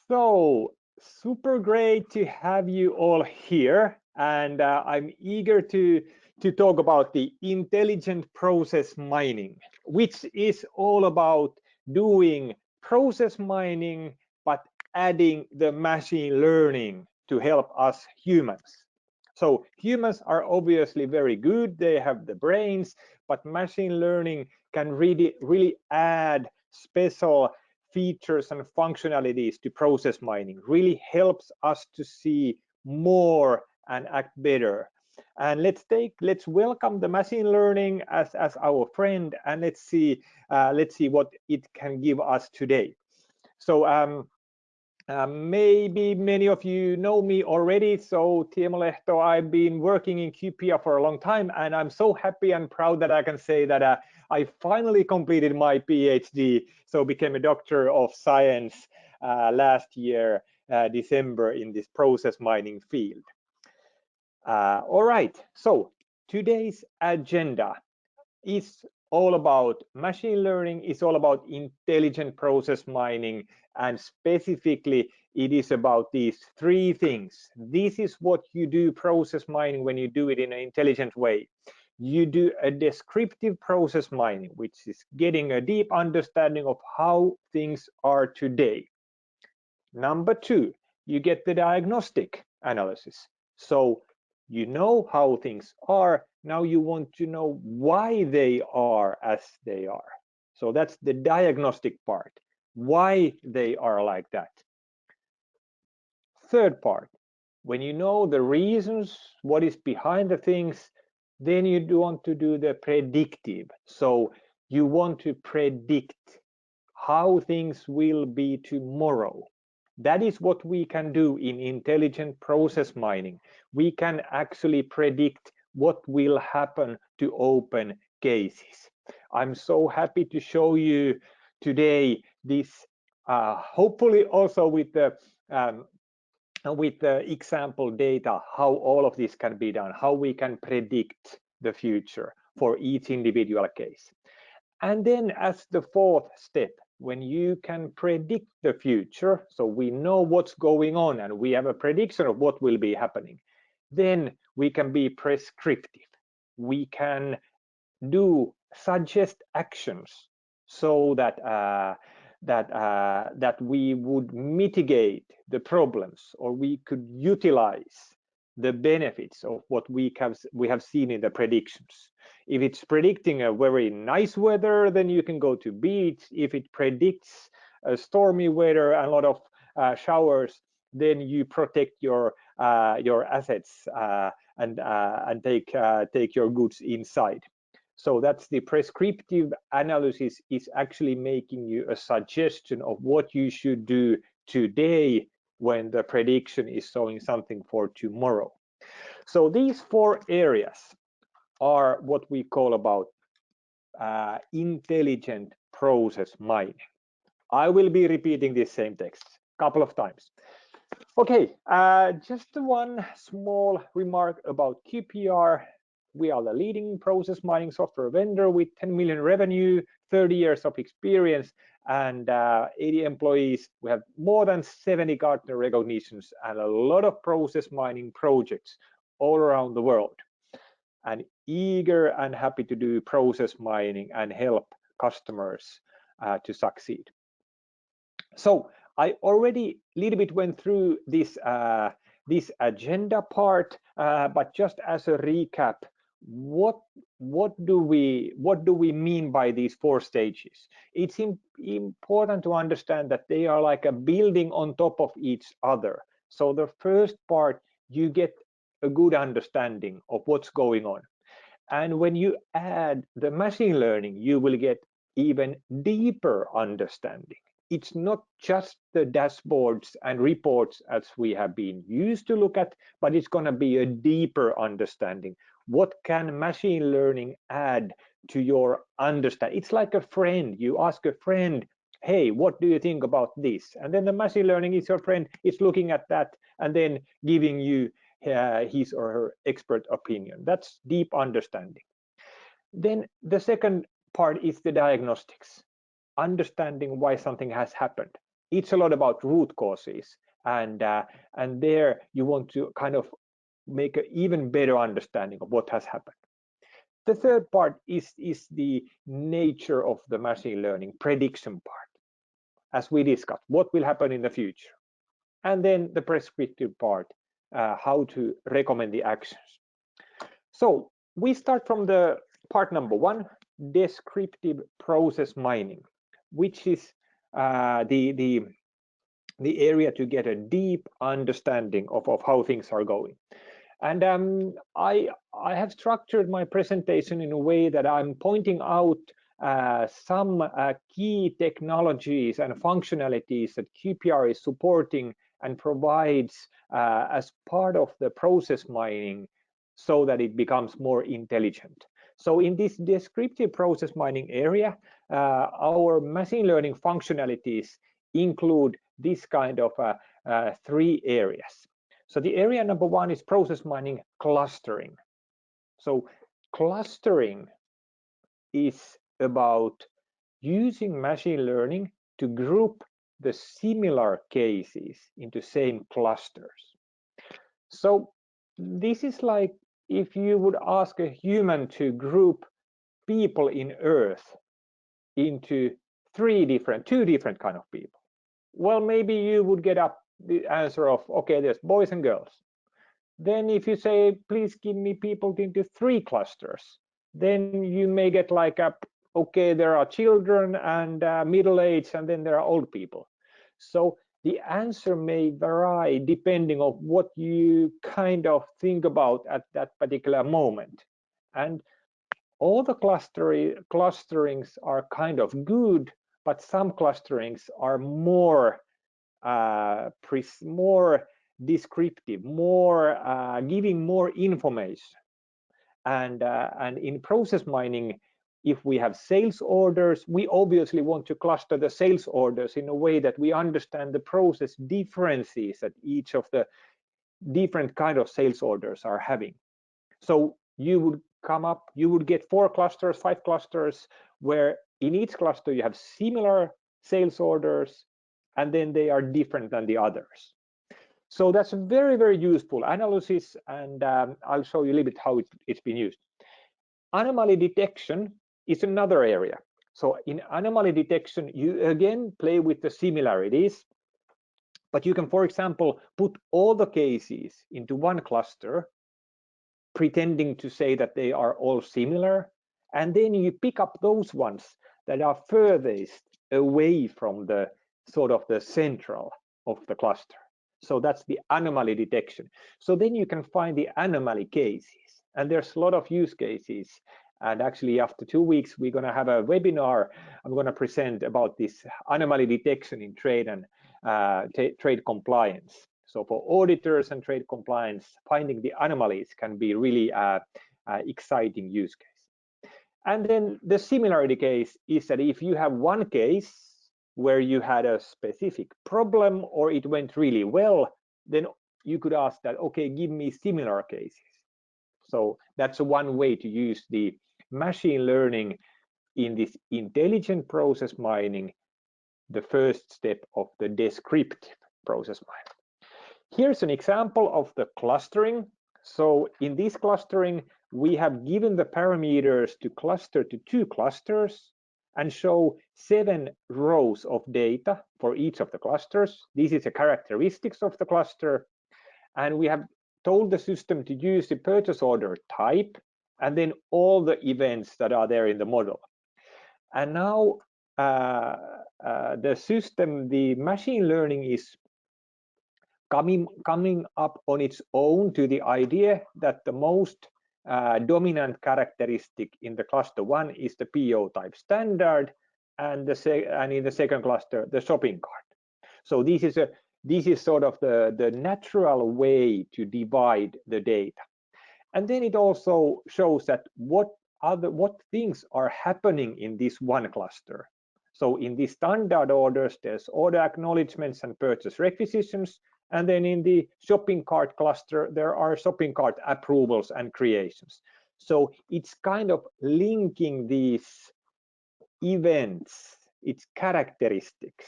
So super great to have you all here, and I'm eager to talk about the intelligent process mining, which is all about doing process mining, but adding the machine learning to help us humans. So humans are obviously very good; they have the brains, but machine learning can really add special features and functionalities to process mining, really helps us to see more and act better. And let's welcome the machine learning as our friend, and let's see what it can give us today. So maybe many of you know me already. So Tiemo Lehto, I've been working in QPR for a long time, and I'm so happy and proud that I can say that I finally completed my PhD, so became a Doctor of Science last year, December, in this process mining field. All right, so today's agenda is all about machine learning, is all about intelligent process mining, and specifically it is about these three things. This is what you do process mining when you do it in an intelligent way. You do a descriptive process mining, which is getting a deep understanding of how things are today. Number two, you get the diagnostic analysis. So you know how things are. Now you want to know why they are as they are. So that's the diagnostic part, why they are like that. Third part, when you know the reasons, what is behind the things, then you want to do the predictive. So you want to predict how things will be tomorrow. That is what we can do in intelligent process mining. We can actually predict what will happen to open cases. I'm so happy to show you today this, hopefully also with the example data, how all of this can be done, how we can predict the future for each individual case. And then as the fourth step, when you can predict the future, so we know what's going on and we have a prediction of what will be happening, then we can be prescriptive. We can suggest actions so that we would mitigate the problems, or we could utilize the benefits of what we have seen in the predictions. If it's predicting a very nice weather, then you can go to beach. If it predicts a stormy weather and a lot of showers, then you protect your assets and take your goods inside. So that's the prescriptive analysis, is actually making you a suggestion of what you should do today when the prediction is showing something for tomorrow. So these four areas are what we call about intelligent process mining. I will be repeating this same text a couple of times. Okay, just one small remark about QPR. We are the leading process mining software vendor with 10 million revenue, 30 years of experience, and 80 employees. We have more than 70 Gartner recognitions and a lot of process mining projects all around the world. And eager and happy to do process mining and help customers to succeed. So I already a little bit went through this agenda part, but just as a recap, what do we mean by these four stages? It's important to understand that they are like a building on top of each other. So the first part, you get a good understanding of what's going on, and when you add the machine learning, you will get even deeper understanding. It's not just the dashboards and reports as we have been used to look at, but it's going to be a deeper understanding. What can machine learning add to your understanding? It's like a friend. You ask a friend, hey, what do you think about this? And then the machine learning is your friend. It's looking at that and then giving you his or her expert opinion. That's deep understanding. Then the second part is the diagnostics, understanding why something has happened. it's a lot about root causes, and there you want to kind of make an even better understanding of what has happened. The third part is the nature of the machine learning prediction part, as we discussed, what will happen in the future. And then the prescriptive part, how to recommend the actions. So we start from the part number 1, descriptive process mining, which is the area to get a deep understanding of how things are going. And I have structured my presentation in a way that I'm pointing out some key technologies and functionalities that QPR is supporting and provides as part of the process mining so that it becomes more intelligent. So in this descriptive process mining area, our machine learning functionalities include this kind of 3 areas. So the area number 1 is process mining clustering. So clustering is about using machine learning to group the similar cases into same clusters. So this is like if you would ask a human to group people in Earth into two different kind of people. Well, maybe you would get up the answer of, okay, there's boys and girls. Then if you say, please give me people into 3 clusters, then you may get like okay, there are children and middle-aged, and then there are old people. So the answer may vary depending on what you kind of think about at that particular moment. And all the clusterings are kind of good, but some clusterings are more descriptive, more giving more information. And in process mining, if we have sales orders, we obviously want to cluster the sales orders in a way that we understand the process differences that each of the different kind of sales orders are having. So you would get 4 clusters, 5 clusters, where in each cluster you have similar sales orders, and then they are different than the others. So that's a very, very useful analysis, and I'll show you a little bit how it's been used. Anomaly detection is another area. So in anomaly detection, you again play with the similarities, but you can, for example, put all the cases into one cluster, pretending to say that they are all similar, and then you pick up those ones that are furthest away from the sort of the central of the cluster. So that's the anomaly detection. So then you can find the anomaly cases, and there's a lot of use cases. And actually, after 2 weeks, we're going to have a webinar. I'm going to present about this anomaly detection in trade and trade compliance. So for auditors and trade compliance, finding the anomalies can be really exciting use case. And then the similarity case is that if you have one case where you had a specific problem or it went really well, then you could ask that, okay, give me similar cases. So that's one way to use the machine learning in this intelligent process mining, the first step of the descriptive process mining. Here's an example of the clustering. So in this clustering, we have given the parameters to cluster to 2 clusters and show 7 rows of data for each of the clusters. This is the characteristics of the cluster. And we have told the system to use the purchase order type and then all the events that are there in the model. And now the system, the machine learning is coming up on its own to the idea that the most dominant characteristic in the cluster 1 is the PO type standard, and in the second cluster the shopping cart. So this is sort of the natural way to divide the data. And then it also shows that what things are happening in this one cluster. So in the standard orders, there's order acknowledgements and purchase requisitions. And then in the shopping cart cluster, there are shopping cart approvals and creations. So it's kind of linking these events, its characteristics,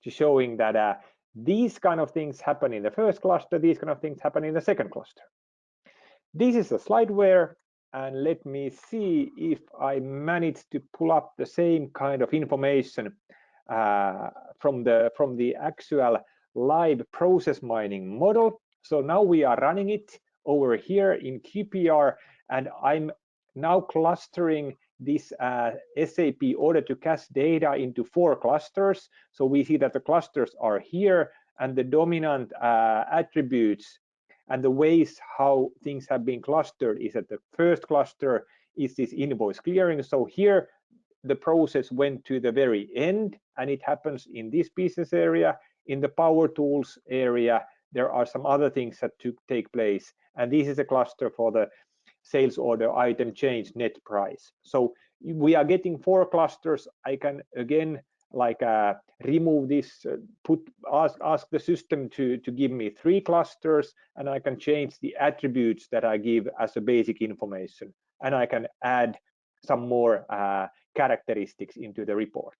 to showing that these kind of things happen in the first cluster, these kind of things happen in the second cluster. This is a slideware, and let me see if I manage to pull up the same kind of information from the actual live process mining model. So now we are running it over here in QPR, and I'm now clustering this SAP order to cash data into 4 clusters. So we see that the clusters are here, and the dominant attributes and the ways how things have been clustered is that the first cluster is this invoice clearing. So here the process went to the very end, and it happens in this business area. In the power tools area, there are some other things that take place, and this is a cluster for the sales order item change net price. So we are getting 4 clusters. I can again remove this, ask the system to give me 3 clusters, and I can change the attributes that I give as a basic information, and I can add some more characteristics into the report.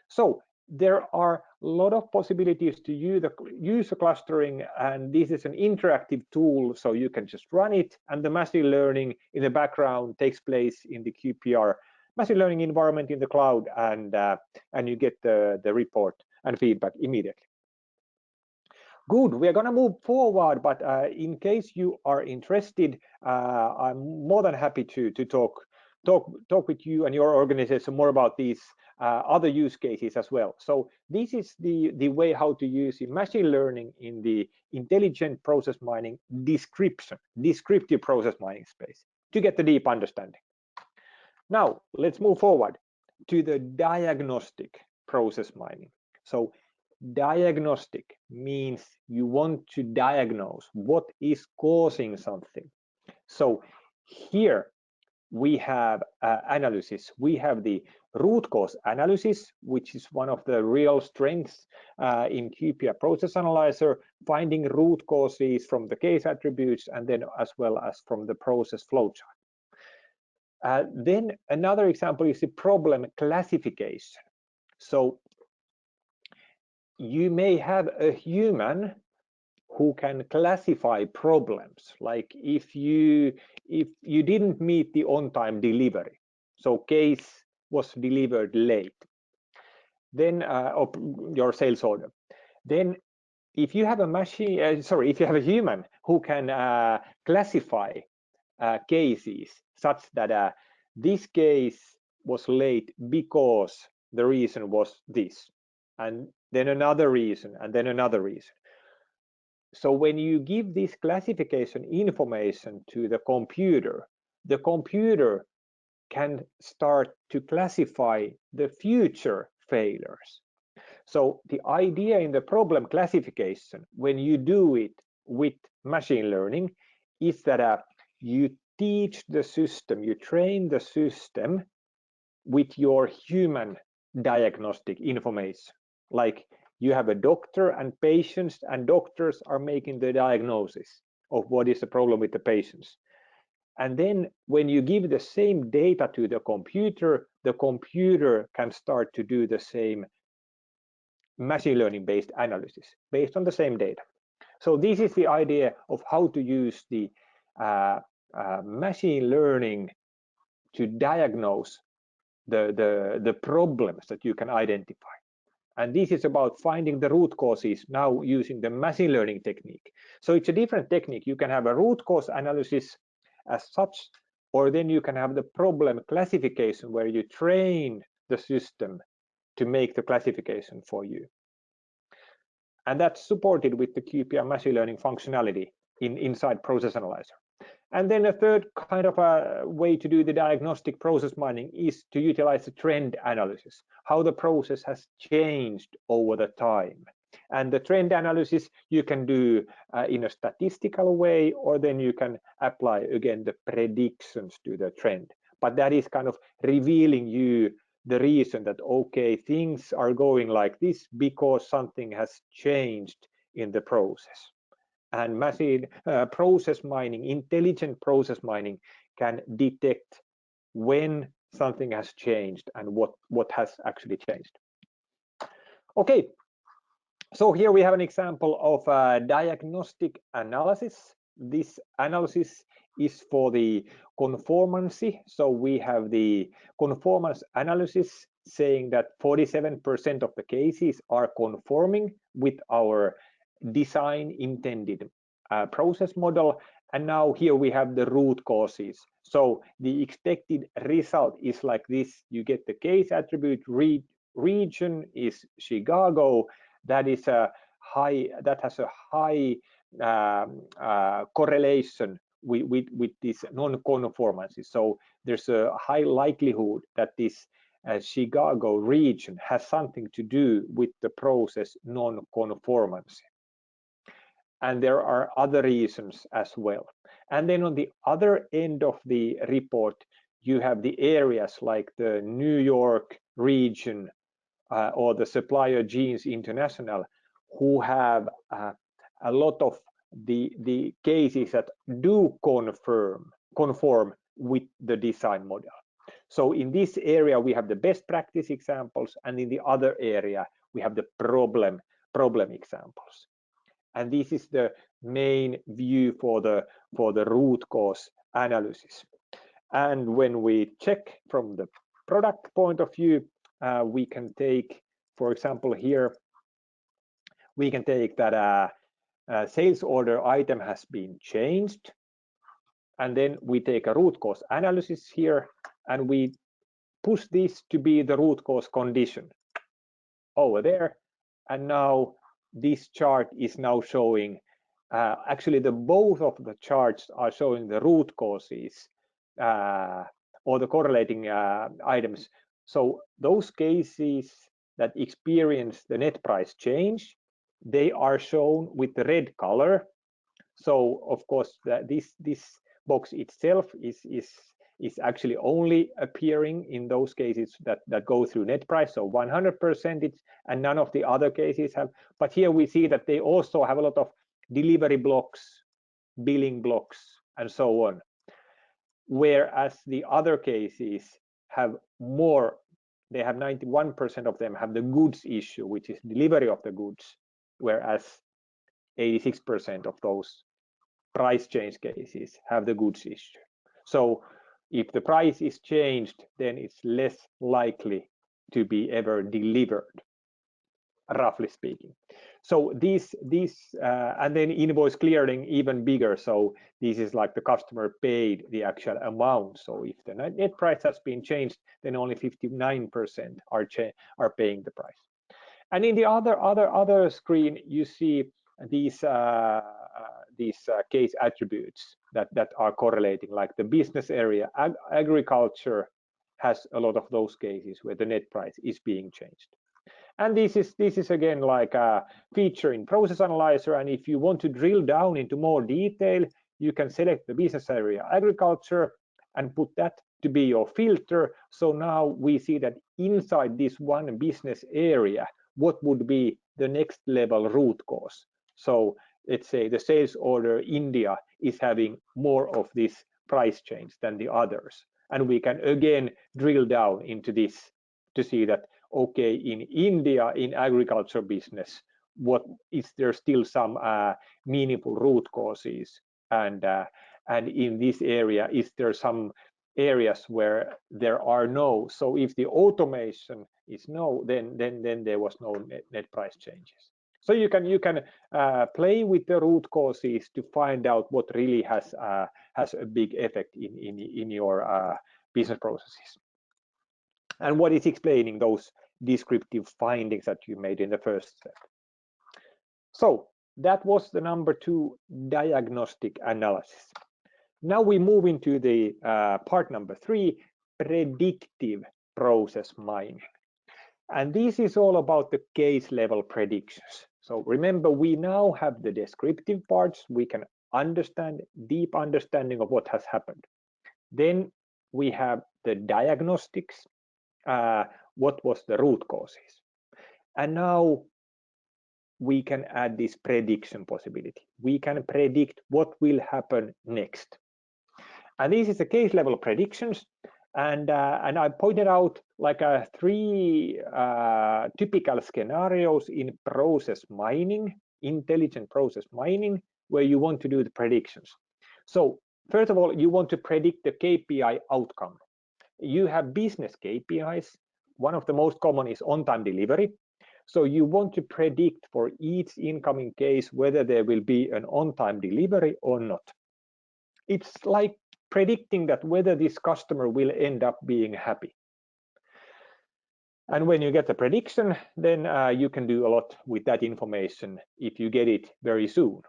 So there are a lot of possibilities to use the clustering, and this is an interactive tool, so you can just run it, and the machine learning in the background takes place in the QPR machine learning environment in the cloud, and you get the report and feedback immediately. Good, we are going to move forward, but in case you are interested, I'm more than happy to talk with you and your organization more about these other use cases as well. So this is the way how to use machine learning in the intelligent process mining descriptive process mining space to get the deep understanding. Now let's move forward to the diagnostic process mining. So diagnostic means you want to diagnose what is causing something. So here we have analysis. We have the root cause analysis, which is one of the real strengths in QPR Process Analyzer, finding root causes from the case attributes and then as well as from the process flowchart. Then another example is the problem classification. So you may have a human who can classify problems, like if you didn't meet the on-time delivery, so case was delivered late, then of your sales order, then if you have a machine, if you have a human who can classify cases such that this case was late because the reason was this, and then another reason, and then another reason. So when you give this classification information to the computer can start to classify the future failures. So the idea in the problem classification, when you do it with machine learning, is that you teach the system, you train the system with your human diagnostic information. Like you have a doctor and patients, and doctors are making the diagnosis of what is the problem with the patients. And then when you give the same data to the computer can start to do the same machine learning based analysis based on the same data. So this is the idea of how to use the machine learning to diagnose the problems that you can identify. And this is about finding the root causes now using the machine learning technique. So it's a different technique. You can have a root cause analysis as such, or then you can have the problem classification where you train the system to make the classification for you. And that's supported with the QPR machine learning functionality inside Process Analyzer. And then a third kind of a way to do the diagnostic process mining is to utilize the trend analysis, how the process has changed over the time. And the trend analysis you can do in a statistical way, or then you can apply again the predictions to the trend. But that is kind of revealing you the reason that, okay, things are going like this because something has changed in the process. And machine process mining, intelligent process mining, can detect when something has changed and what has actually changed. Okay, So here we have an example of a diagnostic analysis. This analysis is for the conformancy. So we have the conformance analysis saying that 47% of the cases are conforming with our design intended process model. And now here we have the root causes. So the expected result is like this. You get the case attribute, region is Chicago. That is a high. That has a high correlation with this non-conformances. So there's a high likelihood that this Chicago region has something to do with the process non-conformancy. And there are other reasons as well. And then on the other end of the report, you have the areas like the New York region or the supplier Genes International, who have a lot of the cases that do conform with the design model. So in this area, we have the best practice examples, and in the other area, we have the problem examples. And this is the main view for the root cause analysis. And when we check from the product point of view, we can take, for example, here, we can take that a sales order item has been changed. And then we take a root cause analysis here, and we push this to be the root cause condition over there. And now this chart is now showing, actually both of the charts are showing the root causes or the correlating items. So those cases that experience the net price change, they are shown with the red color. So of course this box itself is actually only appearing in those cases that go through net price, so 100%, and none of the other cases have. But here we see that they also have a lot of delivery blocks, billing blocks, and so on. Whereas the other cases have more, they have 91% of them have the goods issue, which is delivery of the goods, whereas 86% of those price change cases have the goods issue. So if the price is changed, then it's less likely to be ever delivered, roughly speaking. So this and then invoice clearing even bigger. So this is like the customer paid the actual amount. So if the net price has been changed, then only 59% are paying the price. And in the other screen, you see these case attributes that are correlating, like the business area. Agriculture has a lot of those cases where the net price is being changed. And this is again like a feature in Process Analyzer. And if you want to drill down into more detail, you can select the business area agriculture and put that to be your filter. So now we see that inside this one business area, what would be the next level root cause. So let's say the sales order India is having more of this price change than the others. And we can again drill down into this to see that, okay, in India, in agriculture business, what is there still some meaningful root causes? And in this area, is there some areas where there are no? So if the automation is no, then there was no net price changes. So you can play with the root causes to find out what really has a big effect in your business processes, and what is explaining those descriptive findings that you made in the first step. So that was the number 2, diagnostic analysis. Now we move into the part number 3, predictive process mining. And this is all about the case level predictions. So remember, we now have the descriptive parts. We can understand, deep understanding of what has happened. Then we have the diagnostics, what was the root causes. And now we can add this prediction possibility. We can predict what will happen next. And this is the case level predictions. And I pointed out like three typical scenarios in process mining, intelligent process mining, where you want to do the predictions. So first of all, you want to predict the KPI outcome. You have business KPIs. One of the most common is on-time delivery. So you want to predict for each incoming case whether there will be an on-time delivery or not. It's like predicting that whether this customer will end up being happy. And when you get the prediction, then you can do a lot with that information if you get it very soon,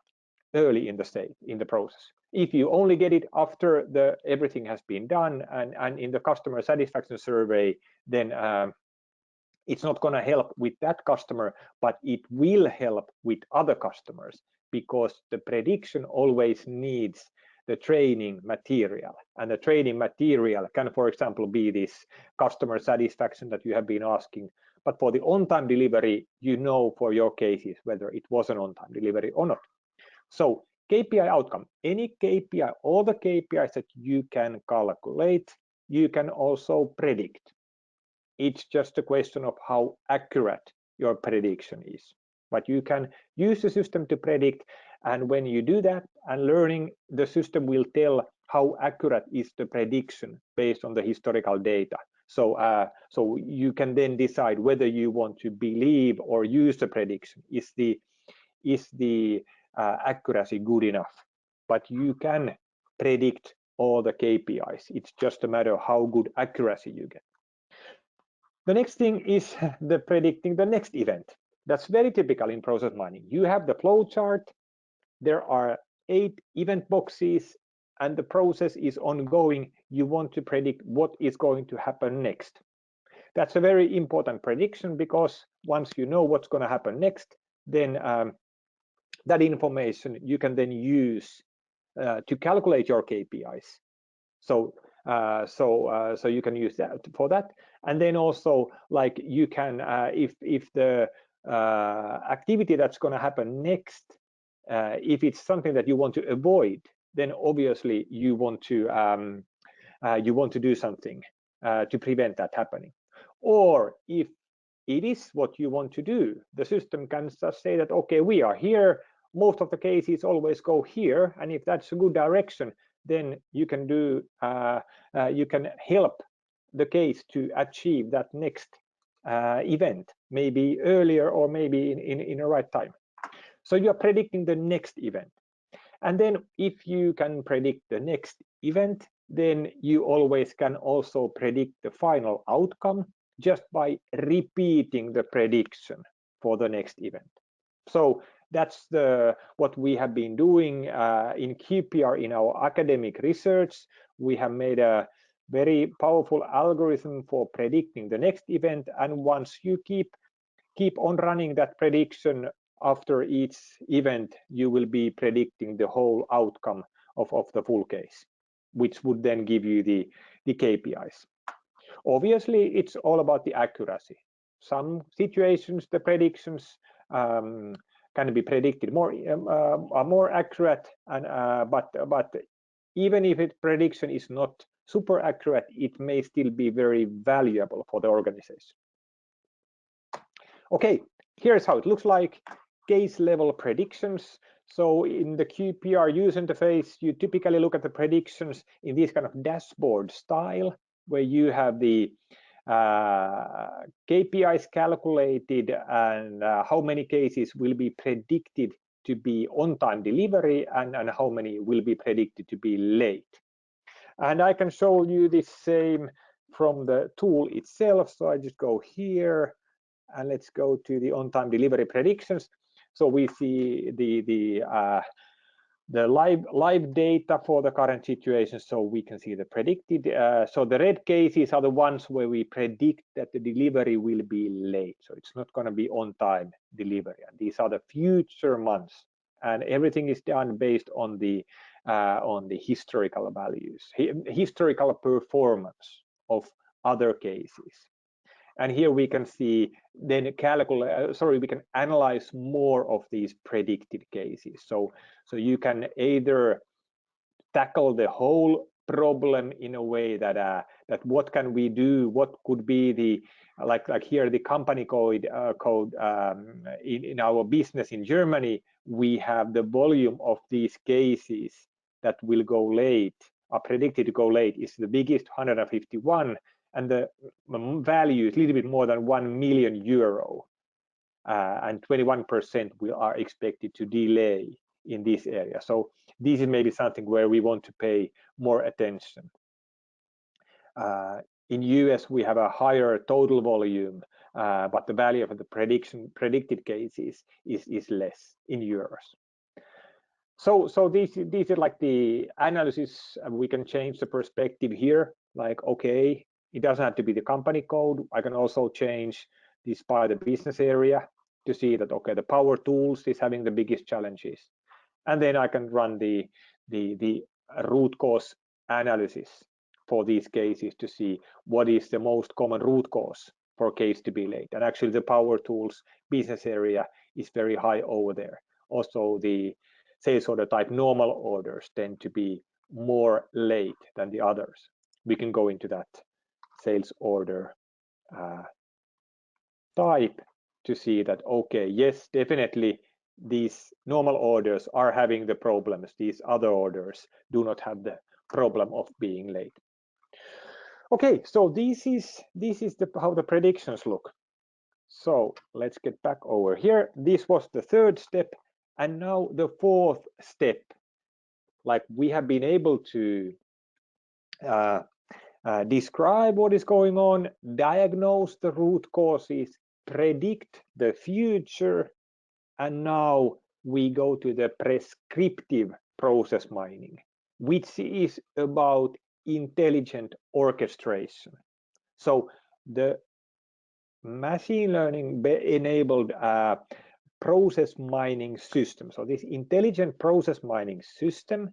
early in the process. If you only get it after everything has been done and in the customer satisfaction survey, then it's not going to help with that customer, but it will help with other customers, because the prediction always needs the training material, and the training material can, for example, be this customer satisfaction that you have been asking. But for the on-time delivery, you know for your cases whether it was an on-time delivery or not. So KPI outcome, any KPI, all the KPIs that you can calculate, you can also predict. It's just a question of how accurate your prediction is. But you can use the system to predict, and when you do that and learning, the system will tell how accurate is the prediction based on the historical data. So you can then decide whether you want to believe or use the prediction. Is the accuracy good enough? But you can predict all the KPIs. It's just a matter of how good accuracy you get. The next thing is the predicting the next event. That's very typical in process mining. You have the flow chart. There are 8 event boxes, and the process is ongoing. You want to predict what is going to happen next. That's a very important prediction, because once you know what's going to happen next, then that information you can then use to calculate your KPIs. So you can use that for that, and then also like you can if the activity that's going to happen next, if it's something that you want to avoid, then obviously you want to do something to prevent that happening. Or if it is what you want to do, the system can just say that, okay, we are here, most of the cases always go here, and if that's a good direction, then you can do you can help the case to achieve that next event, maybe earlier or maybe in the right time. So you are predicting the next event. And then if you can predict the next event, then you always can also predict the final outcome just by repeating the prediction for the next event. So that's what we have been doing in QPR in our academic research. We have made a very powerful algorithm for predicting the next event, and once you keep on running that prediction after each event, you will be predicting the whole outcome of the full case, which would then give you the KPIs. Obviously, it's all about the accuracy. Some situations, the predictions can be predicted are more accurate, and but even if its prediction is not super accurate, it may still be very valuable for the organization. Okay, here's how it looks like. Case level predictions. So in the QPR user interface, you typically look at the predictions in this kind of dashboard style, where you have the KPIs calculated and how many cases will be predicted to be on-time delivery and how many will be predicted to be late. And I can show you the same from the tool itself. So I just go here and let's go to the on-time delivery predictions. So we see the live data for the current situation, so we can see the predicted. So the red cases are the ones where we predict that the delivery will be late. So it's not going to be on-time delivery. And these are the future months, and everything is done based on the historical values, historical performance of other cases. And here we can see then we can analyze more of these predicted cases. So you can either tackle the whole problem in a way that that what can we do, what could be the like here the company code in our business in Germany, we have the volume of these cases that will go late, are predicted to go late, is the biggest, 151, and the value is a little bit more than 1 million euro, and 21% we are expected to delay in this area. So this is maybe something where we want to pay more attention. In US, we have a higher total volume, but the value of the predicted cases is less in euros. So these are like the analysis. We can change the perspective here. Like, okay, it doesn't have to be the company code. I can also change this by the business area to see that, okay, the power tools is having the biggest challenges. And then I can run the root cause analysis for these cases to see what is the most common root cause for a case to be late. And actually the power tools business area is very high over there. Also the sales order type normal orders tend to be more late than the others. We can go into that sales order type to see that, okay, yes, definitely these normal orders are having the problems. These other orders do not have the problem of being late. Okay, so this is how the predictions look. So let's get back over here. This was the third step, and now the fourth step. Like we have been able to describe what is going on, diagnose the root causes, predict the future, and now we go to the prescriptive process mining, which is about intelligent orchestration. So the machine learning enabled process mining system. So this intelligent process mining system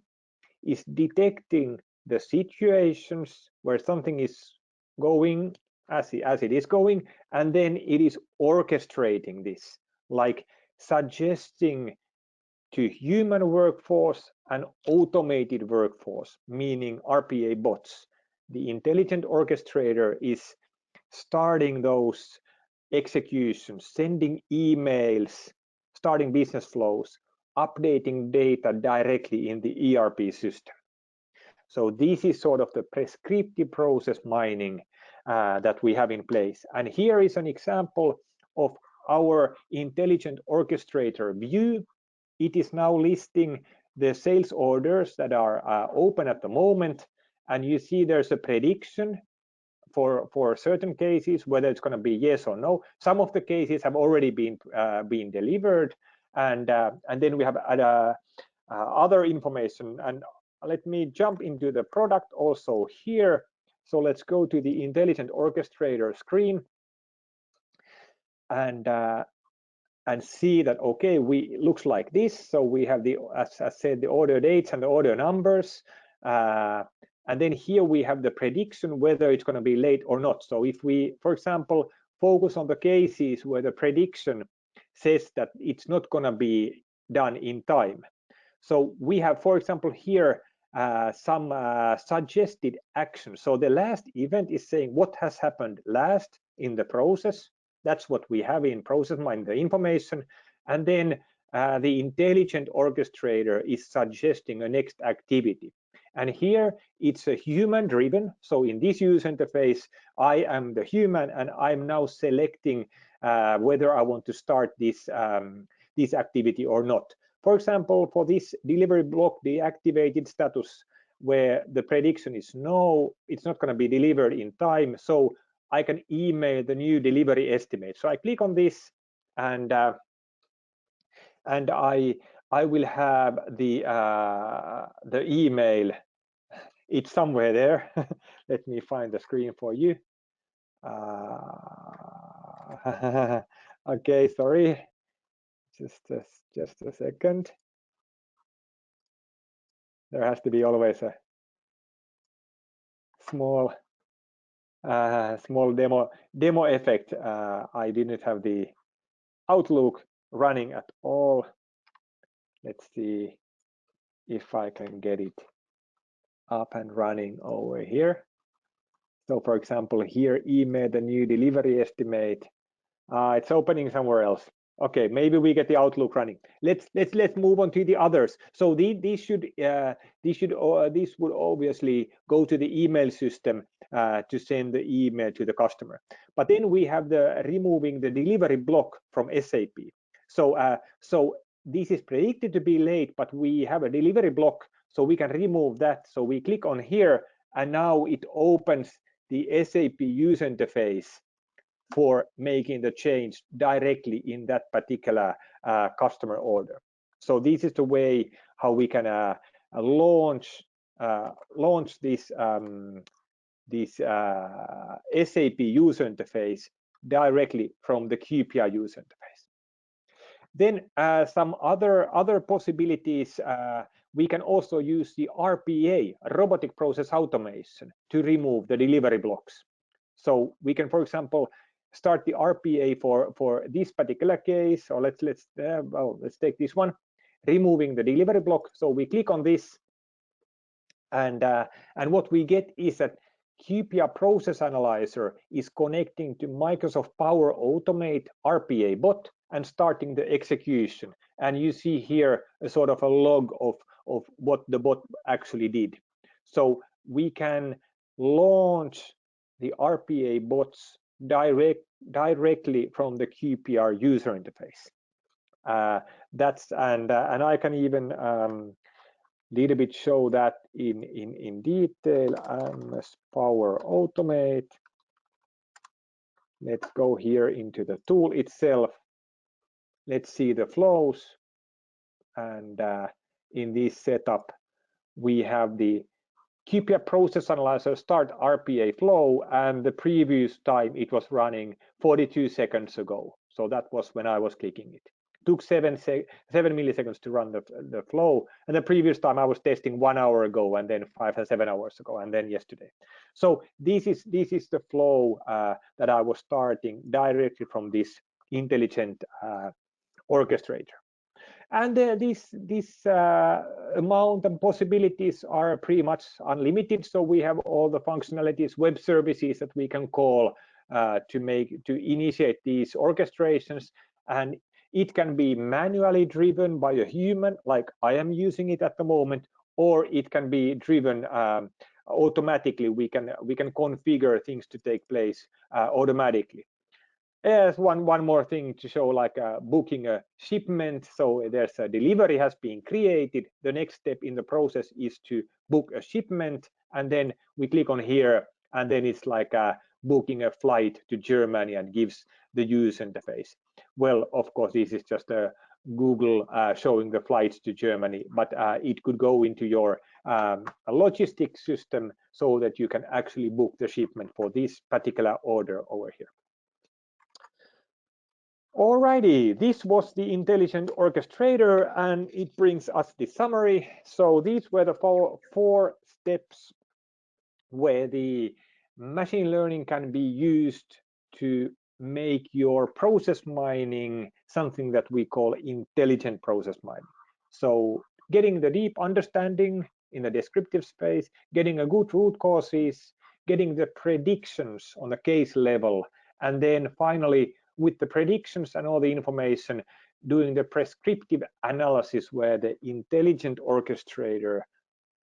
is detecting the situations where something is going as it is going, and then it is orchestrating this, like suggesting to human workforce and automated workforce, meaning RPA bots. The intelligent orchestrator is starting those executions, sending emails, starting business flows, updating data directly in the ERP system. So this is sort of the prescriptive process mining that we have in place. And here is an example of our intelligent orchestrator view. It is now listing the sales orders that are open at the moment. And you see there's a prediction for certain cases, whether it's going to be yes or no. Some of the cases have already been delivered. And then we have other information. And let me jump into the product also here. So let's go to the intelligent orchestrator screen and see that, okay, looks like this. So we have the, as I said, the order dates and the order numbers. And then here we have the prediction whether it's going to be late or not. So if we, for example, focus on the cases where the prediction says that it's not going to be done in time. So we have, for example, here some suggested actions. So the last event is saying what has happened last in the process. That's what we have in process mining, the information. And then the intelligent orchestrator is suggesting a next activity. And here it's a human driven. So in this user interface, I am the human and I'm now selecting whether I want to start this, this activity or not. For example, for this delivery block deactivated status, where the prediction is no, it's not going to be delivered in time, so I can email the new delivery estimate. So I click on this, and I will have the email. It's somewhere there. Let me find the screen for you. Okay, sorry. Just a second. There has to be always a small demo effect. I didn't have the Outlook running at all. Let's see if I can get it up and running over here. So for example, here email the new delivery estimate. It's opening somewhere else. Okay, maybe we get the Outlook running. Let's move on to the others. So this would obviously go to the email system to send the email to the customer. But then we have the removing the delivery block from SAP. So so this is predicted to be late, but we have a delivery block, so we can remove that. So we click on here, and now it opens the SAP user interface for making the change directly in that particular customer order. So this is the way how we can launch this SAP user interface directly from the QPR user interface. Then some other possibilities. We can also use the RPA, robotic process automation, to remove the delivery blocks. So we can, for example, start the RPA for this particular case. Or let's take this one, removing the delivery block. So we click on this, and what we get is that QPR Process Analyzer is connecting to Microsoft Power Automate RPA bot and starting the execution. And you see here a sort of a log of what the bot actually did. So we can launch the RPA bots directly from the QPR user interface. And I can even little bit show that in detail. MS Power Automate. Let's go here into the tool itself. Let's see the flows, and in this setup we have the QPR Process Analyzer start RPA flow, and the previous time it was running 42 seconds ago. So that was when I was clicking it. Took 7 milliseconds to run the flow, and the previous time I was testing 1 hour ago, and then 5 or 7 hours ago, and then yesterday. So this is the flow that I was starting directly from this intelligent orchestrator. And this amount and possibilities are pretty much unlimited. So we have all the functionalities, web services that we can call to initiate these orchestrations, and it can be manually driven by a human, like I am using it at the moment, or it can be driven automatically. We can configure things to take place automatically. There's one more thing to show, like booking a shipment. So there's a delivery has been created. The next step in the process is to book a shipment, and then we click on here, and then it's like booking a flight to Germany and gives the user interface. Well, of course, this is just a Google showing the flights to Germany, but it could go into your logistics system so that you can actually book the shipment for this particular order over here. Alrighty, this was the intelligent orchestrator, and it brings us the summary. So these were the four steps where the machine learning can be used to make your process mining something that we call intelligent process mining. So getting the deep understanding in the descriptive space, getting a good root causes, getting the predictions on the case level, and then finally, with the predictions and all the information, doing the prescriptive analysis where the intelligent orchestrator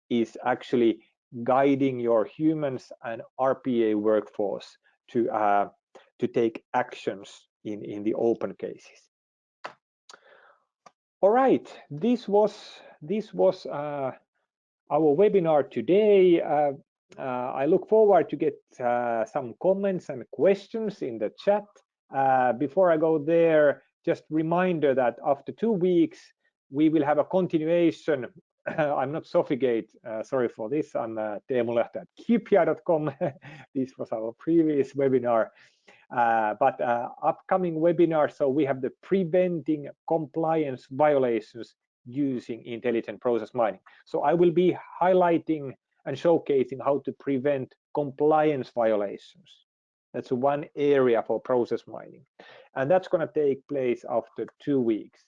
is actually guiding your humans and RPA workforce to take actions in the open cases. All right, this was our webinar today. I look forward to get some comments and questions in the chat. Before I go there, just reminder that after 2 weeks, we will have a continuation. I'm not Sofigate, sorry for this. I'm Teemu Lehto at QPR.com. This was our previous webinar. But upcoming webinar, so we have the preventing compliance violations using intelligent process mining. So I will be highlighting and showcasing how to prevent compliance violations. That's one area for process mining, and that's going to take place after 2 weeks.